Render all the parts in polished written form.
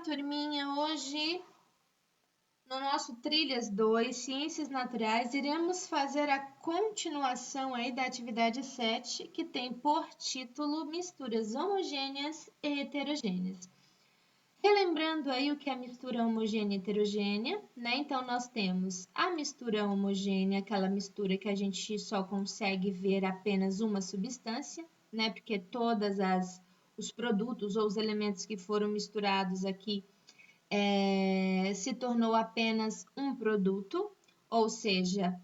turminha, hoje no nosso Trilhas 2, Ciências Naturais, iremos fazer a continuação aí da atividade 7, que tem por título Misturas Homogêneas e Heterogêneas. Relembrando aí o que é a mistura homogênea e heterogênea, né? Então, nós temos a mistura homogênea, aquela mistura que a gente só consegue ver apenas uma substância, né? Porque os produtos ou os elementos que foram misturados aqui se tornou apenas um produto, ou seja,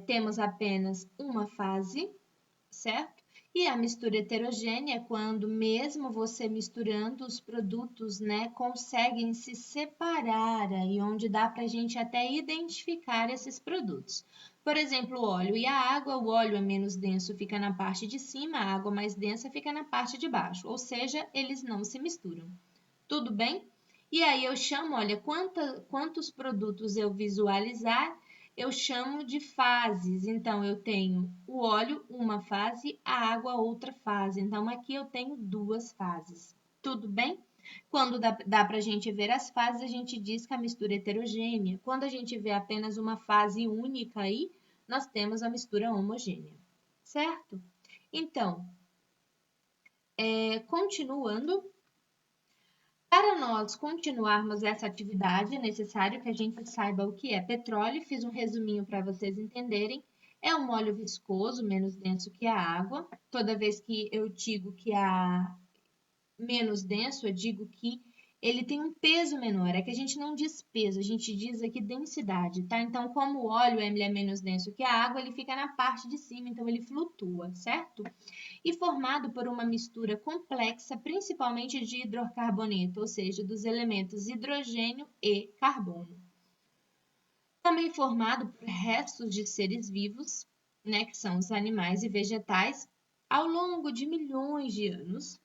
temos apenas uma fase, certo? E a mistura heterogênea é quando mesmo você misturando os produtos, né, conseguem se separar aí, onde dá para a gente até identificar esses produtos. Por exemplo, o óleo e a água, o óleo é menos denso, fica na parte de cima, a água mais densa fica na parte de baixo, ou seja, eles não se misturam. Tudo bem? E aí eu chamo, olha, quantos produtos eu visualizar, eu chamo de fases. Então, eu tenho o óleo, uma fase, a água, outra fase. Então, aqui eu tenho duas fases. Tudo bem? Quando dá para a gente ver as fases, a gente diz que a mistura é heterogênea. Quando a gente vê apenas uma fase única aí, nós temos a mistura homogênea. Certo? Então, continuando. Para nós continuarmos essa atividade, é necessário que a gente saiba o que é petróleo. Fiz um resuminho para vocês entenderem. É um óleo viscoso, menos denso que a água. Toda vez que eu digo que menos denso, eu digo que ele tem um peso menor. É que a gente não diz peso, a gente diz aqui densidade, tá? Então, como o óleo ele é menos denso que a água, ele fica na parte de cima, então ele flutua, certo? E formado por uma mistura complexa, principalmente de hidrocarboneto, ou seja, dos elementos hidrogênio e carbono. Também formado por restos de seres vivos, né, que são os animais e vegetais, ao longo de milhões de anos,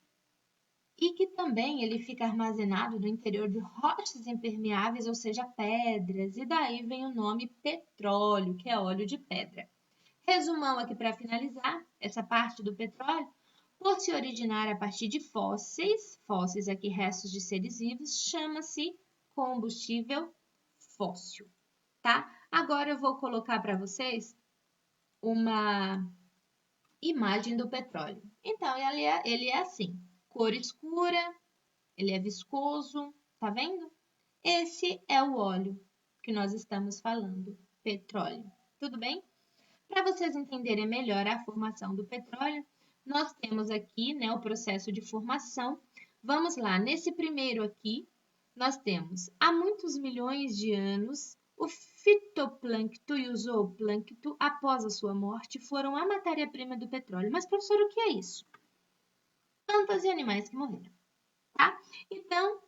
e que também ele fica armazenado no interior de rochas impermeáveis, ou seja, pedras, e daí vem o nome petróleo, que é óleo de pedra. Resumão aqui para finalizar essa parte do petróleo. Por se originar a partir de fósseis aqui restos de seres vivos, chama-se combustível fóssil, tá? Agora eu vou colocar para vocês uma imagem do petróleo. Então, ele é assim, cor escura, ele é viscoso, tá vendo? Esse é o óleo que nós estamos falando, petróleo. Tudo bem? Para vocês entenderem melhor a formação do petróleo, nós temos aqui, né, o processo de formação. Vamos lá, nesse primeiro aqui, nós temos, há muitos milhões de anos, o fitoplâncton e o zooplâncton, após a sua morte, foram a matéria-prima do petróleo. Mas, professor, o que é isso? Plantas e animais que morreram, tá? Então,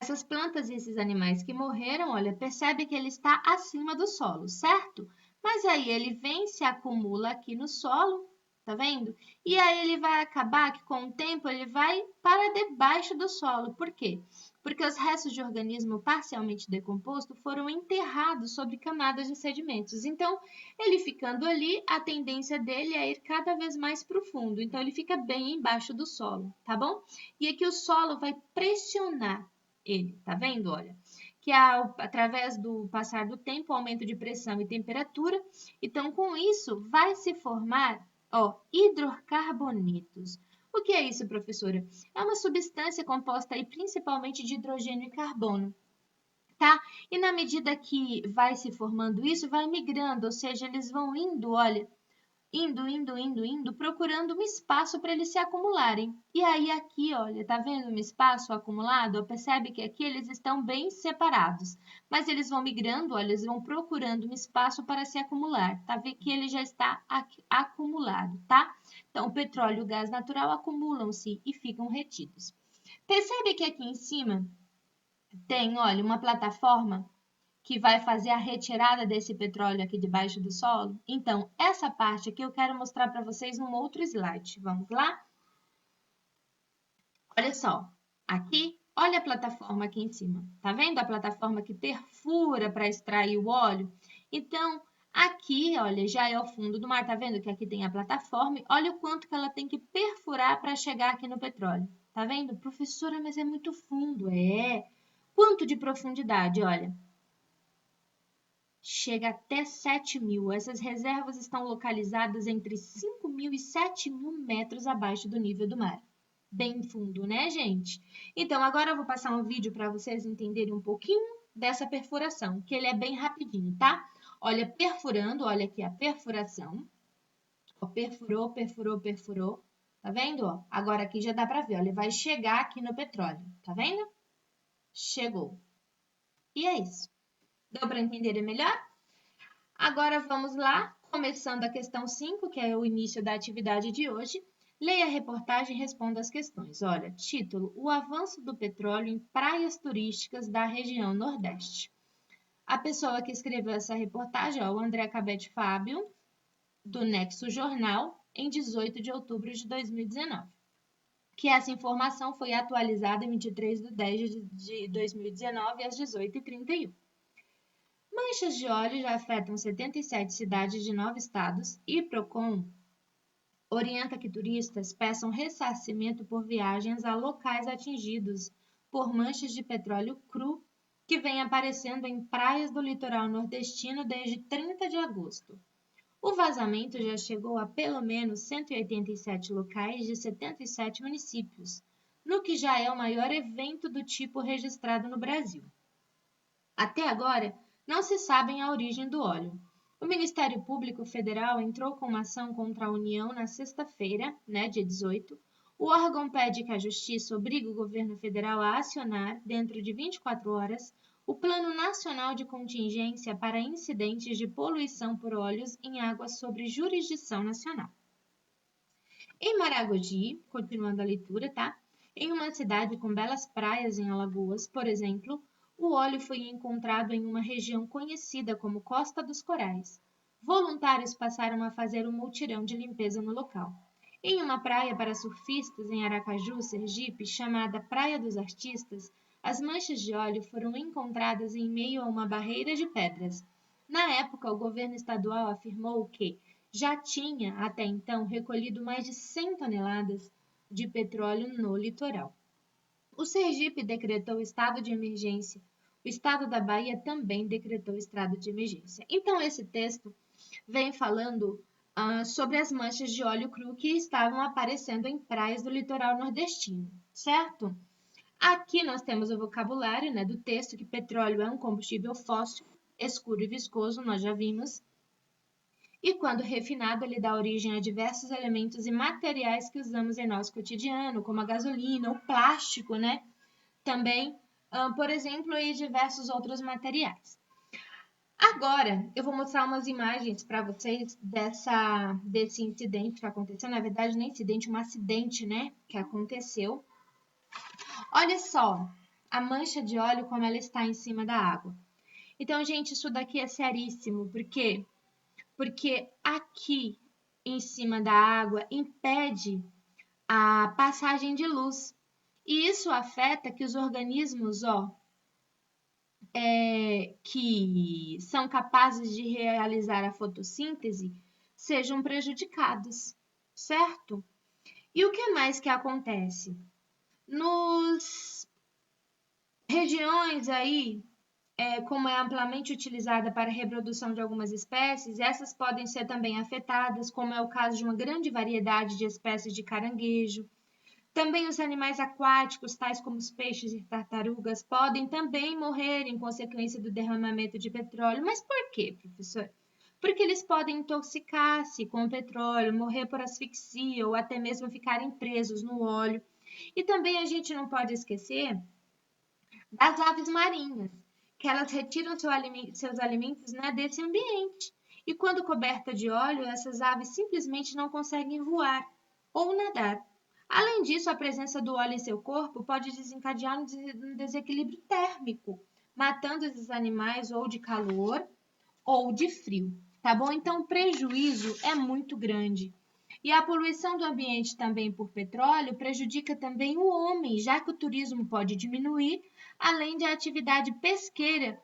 essas plantas e esses animais que morreram, olha, percebe que ele está acima do solo, certo? Mas aí ele vem, se acumula aqui no solo, tá vendo? E aí ele vai acabar que com o tempo ele vai para debaixo do solo. Por quê? Porque os restos de organismo parcialmente decomposto foram enterrados sobre camadas de sedimentos. Então, ele ficando ali, a tendência dele é ir cada vez mais profundo. Então, ele fica bem embaixo do solo, tá bom? E aqui o solo vai pressionar ele, tá vendo? Olha, que através do passar do tempo, aumento de pressão e temperatura, então com isso vai se formar, ó, hidrocarbonetos. O que é isso, professora? É uma substância composta aí principalmente de hidrogênio e carbono, tá? E na medida que vai se formando isso, vai migrando, ou seja, eles vão indo, olha, indo, procurando um espaço para eles se acumularem. E aí aqui, olha, tá vendo um espaço acumulado? Percebe que aqui eles estão bem separados, mas eles vão migrando, olha, eles vão procurando um espaço para se acumular. Tá vendo que ele já está acumulado, tá? Então, o petróleo e o gás natural acumulam-se e ficam retidos. Percebe que aqui em cima tem, olha, uma plataforma que vai fazer a retirada desse petróleo aqui debaixo do solo? Então, essa parte aqui eu quero mostrar para vocês num outro slide. Vamos lá? Olha só, aqui, olha a plataforma aqui em cima. Tá vendo a plataforma que perfura para extrair o óleo? Então, aqui, olha, já é o fundo do mar. Tá vendo que aqui tem a plataforma? Olha o quanto que ela tem que perfurar para chegar aqui no petróleo. Tá vendo? Professora, mas é muito fundo. É. Quanto de profundidade? Olha, chega até 7.000. Essas reservas estão localizadas entre 5.000 e 7.000 metros abaixo do nível do mar. Bem fundo, né, gente? Então, agora eu vou passar um vídeo para vocês entenderem um pouquinho dessa perfuração, que ele é bem rapidinho, tá? Olha, perfurando, olha aqui a perfuração. Ó, perfurou, perfurou, perfurou. Tá vendo? Ó, agora aqui já dá para ver, ó, ele vai chegar aqui no petróleo. Tá vendo? Chegou. E é isso. Deu para entender melhor? Agora vamos lá, começando a questão 5, que é o início da atividade de hoje. Leia a reportagem e responda as questões. Olha, título: O avanço do petróleo em praias turísticas da região Nordeste. A pessoa que escreveu essa reportagem é o André Cabete Fábio, do Nexo Jornal, em 18 de outubro de 2019. Que essa informação foi atualizada em 23 de 10 de 2019, às 18h31. Manchas de óleo já afetam 77 cidades de 9 estados e Procon orienta que turistas peçam ressarcimento por viagens a locais atingidos por manchas de petróleo cru que vem aparecendo em praias do litoral nordestino desde 30 de agosto. O vazamento já chegou a pelo menos 187 locais de 77 municípios, no que já é o maior evento do tipo registrado no Brasil. Até agora, não se sabe a origem do óleo. O Ministério Público Federal entrou com uma ação contra a União na sexta-feira, dia 18. O órgão pede que a Justiça obrigue o governo federal a acionar, dentro de 24 horas, o Plano Nacional de Contingência para Incidentes de Poluição por Óleos em Águas sob jurisdição nacional. Em Maragogi, continuando a leitura, tá? Em uma cidade com belas praias em Alagoas, por exemplo, o óleo foi encontrado em uma região conhecida como Costa dos Corais. Voluntários passaram a fazer um mutirão de limpeza no local. Em uma praia para surfistas em Aracaju, Sergipe, chamada Praia dos Artistas, as manchas de óleo foram encontradas em meio a uma barreira de pedras. Na época, o governo estadual afirmou que já tinha, até então, recolhido mais de 100 toneladas de petróleo no litoral. O Sergipe decretou estado de emergência. O estado da Bahia também decretou estado de emergência. Então, esse texto vem falando sobre as manchas de óleo cru que estavam aparecendo em praias do litoral nordestino, certo? Aqui nós temos o vocabulário do texto, que petróleo é um combustível fóssil, escuro e viscoso, nós já vimos. E quando refinado, ele dá origem a diversos elementos e materiais que usamos em nosso cotidiano, como a gasolina, o plástico, Também, por exemplo, e diversos outros materiais. Agora, eu vou mostrar umas imagens para vocês desse incidente que aconteceu. Na verdade, não é incidente, um acidente, que aconteceu. Olha só a mancha de óleo como ela está em cima da água. Então, gente, isso daqui é seríssimo. Por quê? Porque aqui em cima da água impede a passagem de luz. E isso afeta que os organismos, que são capazes de realizar a fotossíntese sejam prejudicados, certo? E o que mais que acontece? Nos regiões aí, como é amplamente utilizada para a reprodução de algumas espécies, essas podem ser também afetadas, como é o caso de uma grande variedade de espécies de caranguejo. Também os animais aquáticos, tais como os peixes e tartarugas, podem também morrer em consequência do derramamento de petróleo. Mas por quê, professor? Porque eles podem intoxicar-se com o petróleo, morrer por asfixia ou até mesmo ficarem presos no óleo. E também a gente não pode esquecer das aves marinhas, que elas retiram seus alimentos desse ambiente. E quando coberta de óleo, essas aves simplesmente não conseguem voar ou nadar. Além disso, a presença do óleo em seu corpo pode desencadear um desequilíbrio térmico, matando esses animais ou de calor ou de frio, tá bom? Então, o prejuízo é muito grande. E a poluição do ambiente também por petróleo prejudica também o homem, já que o turismo pode diminuir, além de a atividade pesqueira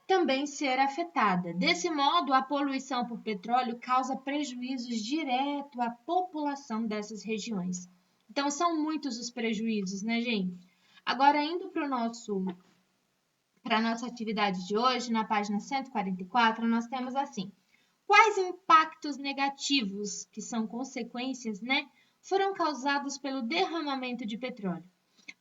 também ser afetada. Desse modo, a poluição por petróleo causa prejuízos diretos à população dessas regiões. Então, são muitos os prejuízos, gente? Agora, indo para o nosso para a nossa atividade de hoje, na página 144, nós temos assim: quais impactos negativos, que são consequências, né, foram causados pelo derramamento de petróleo?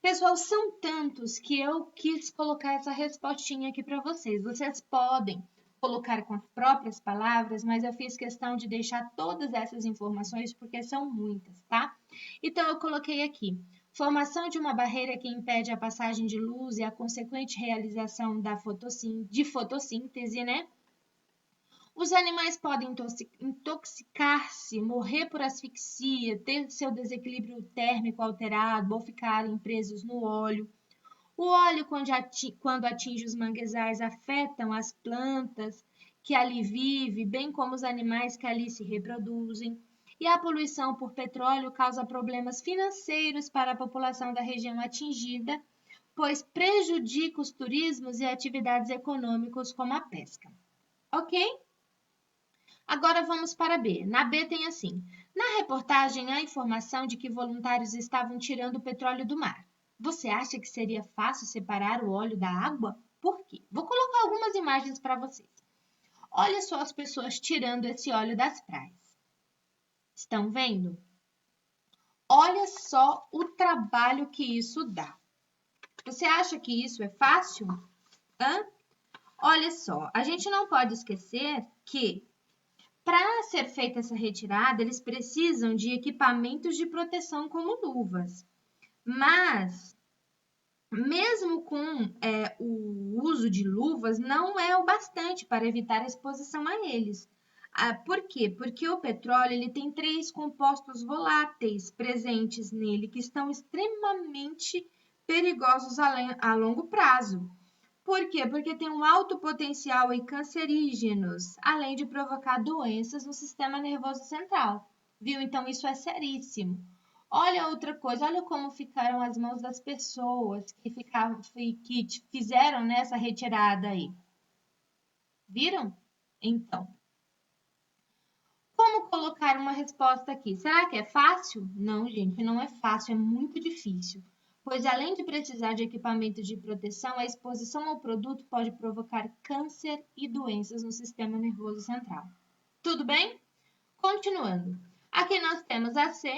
Pessoal, são tantos que eu quis colocar essa respostinha aqui para vocês. Vocês podem colocar com as próprias palavras, mas eu fiz questão de deixar todas essas informações porque são muitas, tá? Então, eu coloquei aqui: formação de uma barreira que impede a passagem de luz e a consequente realização de fotossíntese, né? Os animais podem intoxicar-se, morrer por asfixia, ter seu desequilíbrio térmico alterado ou ficarem presos no óleo. O óleo, quando atinge os manguezais, afetam as plantas que ali vivem, bem como os animais que ali se reproduzem. E a poluição por petróleo causa problemas financeiros para a população da região atingida, pois prejudica os turismos e atividades econômicas como a pesca. Ok? Agora vamos para B. Na B tem assim: na reportagem há informação de que voluntários estavam tirando o petróleo do mar. Você acha que seria fácil separar o óleo da água? Por quê? Vou colocar algumas imagens para vocês. Olha só as pessoas tirando esse óleo das praias. Estão vendo? Olha só o trabalho que isso dá. Você acha que isso é fácil? Hã? Olha só, a gente não pode esquecer que para ser feita essa retirada, eles precisam de equipamentos de proteção como luvas. Mas, mesmo com o uso de luvas, não é o bastante para evitar a exposição a eles. Por quê? Porque o petróleo ele tem 3 compostos voláteis presentes nele que estão extremamente perigosos a longo prazo. Por quê? Porque tem um alto potencial em cancerígenos, além de provocar doenças no sistema nervoso central. Viu? Então, isso é seríssimo. Olha outra coisa, olha como ficaram as mãos das pessoas que fizeram nessa retirada aí. Viram? Então, como colocar uma resposta aqui? Será que é fácil? Não, gente, não é fácil, é muito difícil. Pois além de precisar de equipamentos de proteção, a exposição ao produto pode provocar câncer e doenças no sistema nervoso central. Tudo bem? Continuando. Aqui nós temos a C.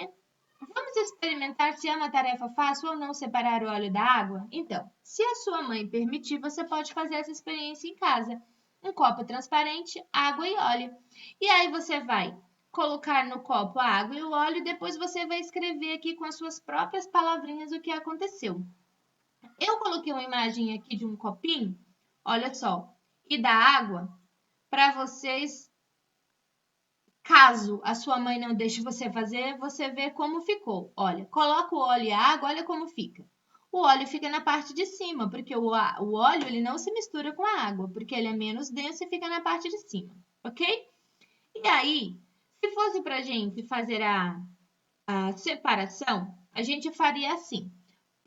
Vamos experimentar se é uma tarefa fácil ou não separar o óleo da água? Então, se a sua mãe permitir, você pode fazer essa experiência em casa. Um copo transparente, água e óleo. E aí você vai colocar no copo a água e o óleo e depois você vai escrever aqui com as suas próprias palavrinhas o que aconteceu. Eu coloquei uma imagem aqui de um copinho, olha só, e da água para vocês. Caso a sua mãe não deixe você fazer, você vê como ficou. Olha, coloca o óleo e a água, olha como fica. O óleo fica na parte de cima, porque o óleo ele não se mistura com a água, porque ele é menos denso e fica na parte de cima, ok? E aí, se fosse para a gente fazer a separação, a gente faria assim.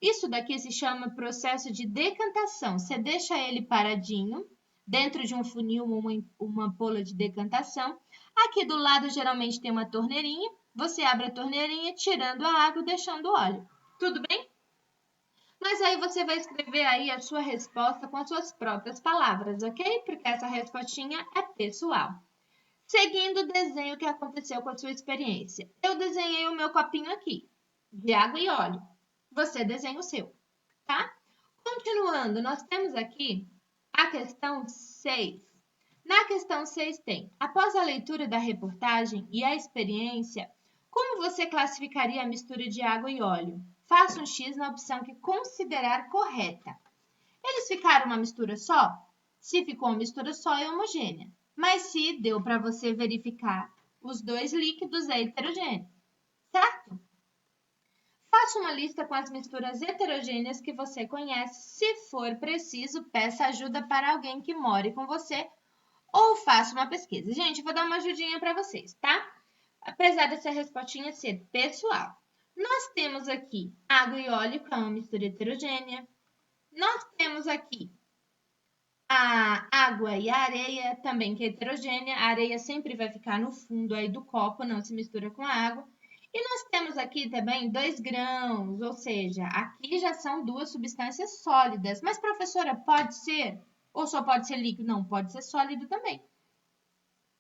Isso daqui se chama processo de decantação. Você deixa ele paradinho, dentro de um funil ou uma ampola de decantação. Aqui do lado, geralmente, tem uma torneirinha. Você abre a torneirinha, tirando a água e deixando o óleo. Tudo bem? Mas aí você vai escrever aí a sua resposta com as suas próprias palavras, ok? Porque essa respostinha é pessoal. Seguindo o desenho que aconteceu com a sua experiência. Eu desenhei o meu copinho aqui, de água e óleo. Você desenha o seu, tá? Continuando, nós temos aqui a questão 6. Na questão 6 tem: após a leitura da reportagem e a experiência, como você classificaria a mistura de água e óleo? Faça um X na opção que considerar correta. Eles ficaram uma mistura só? Se ficou uma mistura só, é homogênea. Mas se deu para você verificar os dois líquidos, é heterogêneo, certo? Faça uma lista com as misturas heterogêneas que você conhece. Se for preciso, peça ajuda para alguém que more com você ou faça uma pesquisa. Gente, vou dar uma ajudinha para vocês, tá? Apesar dessa respostinha ser pessoal. Nós temos aqui água e óleo, que é uma mistura heterogênea. Nós temos aqui a água e a areia, também que é heterogênea. A areia sempre vai ficar no fundo aí do copo, não se mistura com a água. E nós temos aqui também 2 grãos, ou seja, aqui já são 2 substâncias sólidas. Mas, professora, pode ser? Ou só pode ser líquido? Não, pode ser sólido também.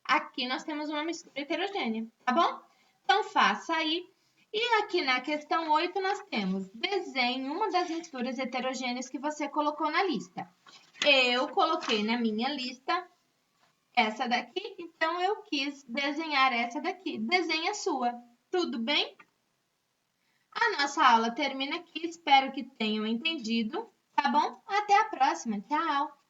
Aqui nós temos uma mistura heterogênea, tá bom? Então, faça aí. E aqui na questão 8 nós temos: desenhe uma das misturas heterogêneas que você colocou na lista. Eu coloquei na minha lista essa daqui, então eu quis desenhar essa daqui. Desenhe a sua. Tudo bem? A nossa aula termina aqui. Espero que tenham entendido, tá bom? Até a próxima. Tchau!